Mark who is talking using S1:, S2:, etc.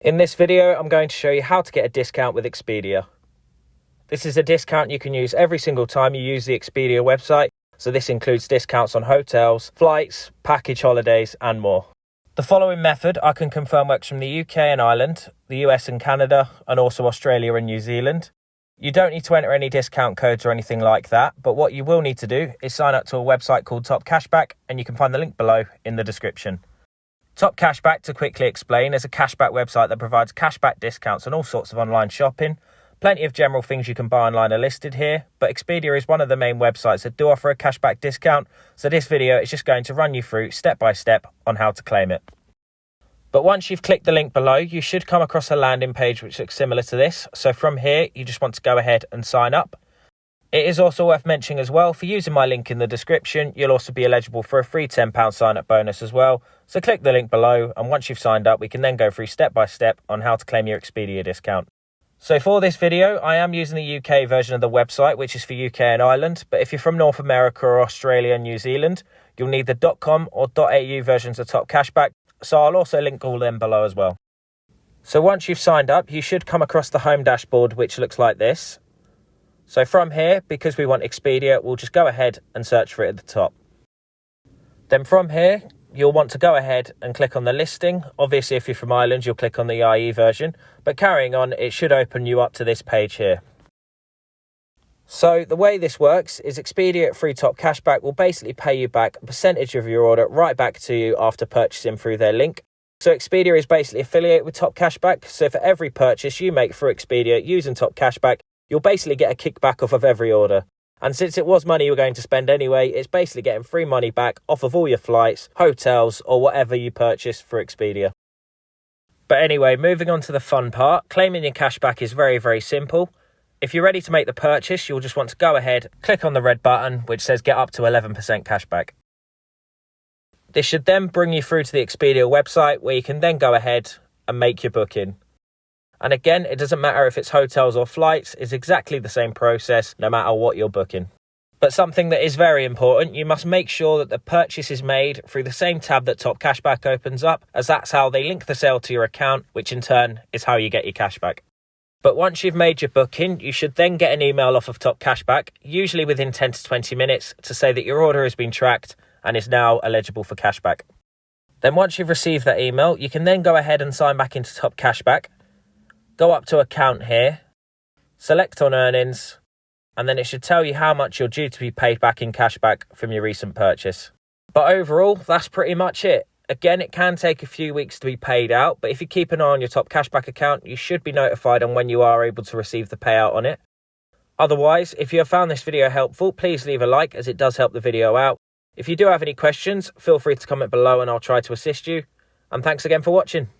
S1: In this video, I'm going to show you how to get a discount with Expedia. This is a discount you can use every single time you use the Expedia website, so this includes discounts on hotels, flights, package holidays, and more. The following method I can confirm works from the UK and Ireland, the US and Canada, and also Australia and New Zealand. You don't need to enter any discount codes or anything like that, but what you will need to do is sign up to a website called TopCashback, and you can find the link below in the description. TopCashback, to quickly explain, is a cashback website that provides cashback discounts on all sorts of online shopping. Plenty of general things you can buy online are listed here, but Expedia is one of the main websites that do offer a cashback discount, so this video is just going to run you through step by step on how to claim it. But once you've clicked the link below, you should come across a landing page which looks similar to this. So from here, you just want to go ahead and sign up. It is also worth mentioning as well, for using my link in the description, you'll also be eligible for a free £10 sign-up bonus as well. So click the link below, and once you've signed up, we can then go through step by step on how to claim your Expedia discount. So for this video, I am using the UK version of the website, which is for UK and Ireland. But if you're from North America or Australia and New Zealand, you'll need the .com or .au versions of TopCashback. So I'll also link all them below as well. So once you've signed up, you should come across the home dashboard, which looks like this. So from here, because we want Expedia, we'll just go ahead and search for it at the top. Then from here, you'll want to go ahead and click on the listing. Obviously, if you're from Ireland, you'll click on the IE version. But carrying on, it should open you up to this page here. So the way this works is Expedia through TopCashback will basically pay you back a percentage of your order right back to you after purchasing through their link. So Expedia is basically affiliated with TopCashback. So for every purchase you make through Expedia using TopCashback, you'll basically get a kickback off of every order. And since it was money you were going to spend anyway, it's basically getting free money back off of all your flights, hotels, or whatever you purchase for Expedia. But anyway, moving on to the fun part, claiming your cashback is very, very simple. If you're ready to make the purchase, you'll just want to go ahead, click on the red button, which says get up to 11% cashback. This should then bring you through to the Expedia website, where you can then go ahead and make your booking. And again, it doesn't matter if it's hotels or flights, it's exactly the same process no matter what you're booking. But something that is very important, you must make sure that the purchase is made through the same tab that TopCashback opens up, as that's how they link the sale to your account, which in turn is how you get your cashback. But once you've made your booking, you should then get an email off of TopCashback, usually within 10 to 20 minutes, to say that your order has been tracked and is now eligible for cashback. Then once you've received that email, you can then go ahead and sign back into TopCashback. Go up to account here, select on earnings, and then it should tell you how much you're due to be paid back in cashback from your recent purchase. But overall, that's pretty much it. Again, it can take a few weeks to be paid out, but if you keep an eye on your TopCashback account, you should be notified on when you are able to receive the payout on it. Otherwise, if you have found this video helpful, please leave a like, as it does help the video out. If you do have any questions, feel free to comment below and I'll try to assist you. And thanks again for watching.